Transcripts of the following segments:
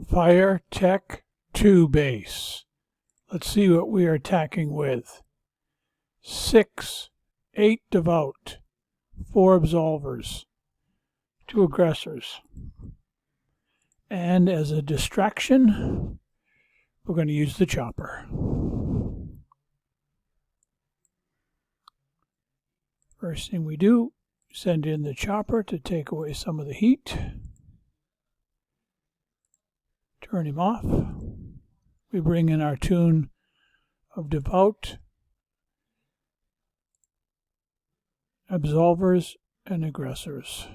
Fire Tech 2 base. Let's see what we are attacking with. 6, 8 devout, 4 absolvers, 2 aggressors. And as a distraction, we're going to use the chopper. First thing we do, send in the chopper to take away some of the heat. Turn him off. We bring in our tune of devout, absolvers, and aggressors.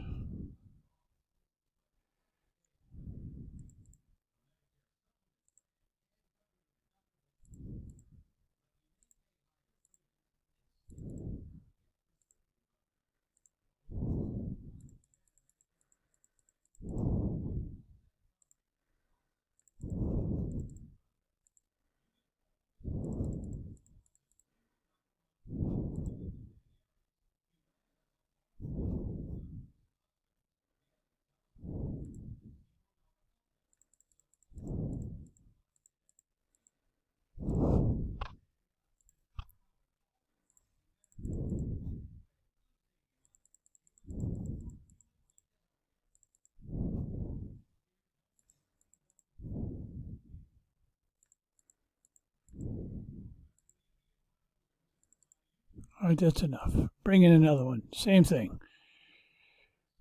All right, that's enough. Bring in another one. Same thing.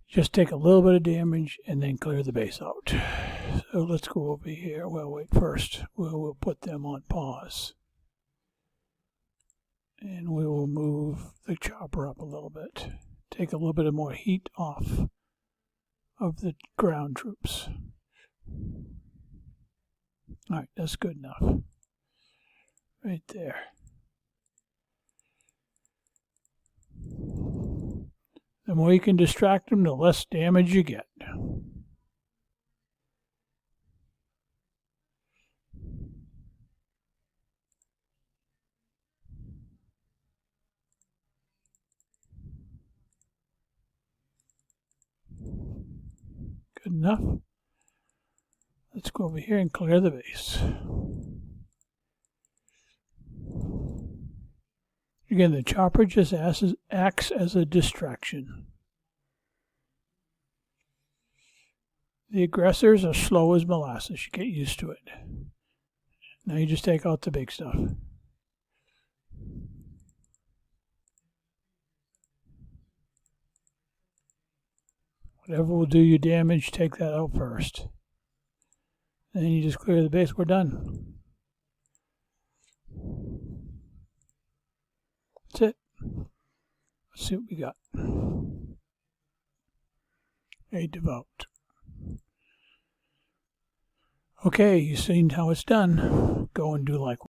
Just take a little bit of damage and then clear the base out. So let's go over here. Well, wait, first we'll put them on pause. And we will move the chopper up a little bit. Take a little bit of more heat off of the ground troops. All right, that's good enough. Right there. The more you can distract them, the less damage you get. Good enough. Let's go over here and clear the base. Again, the chopper just acts as a distraction. The aggressors are slow as molasses. You get used to it. Now you just take out the big stuff. Whatever will do you damage, take that out first. And then you just clear the base. We're done. That's it. Let's see what we got. A devout. Okay, you've seen how it's done. Go and do likewise.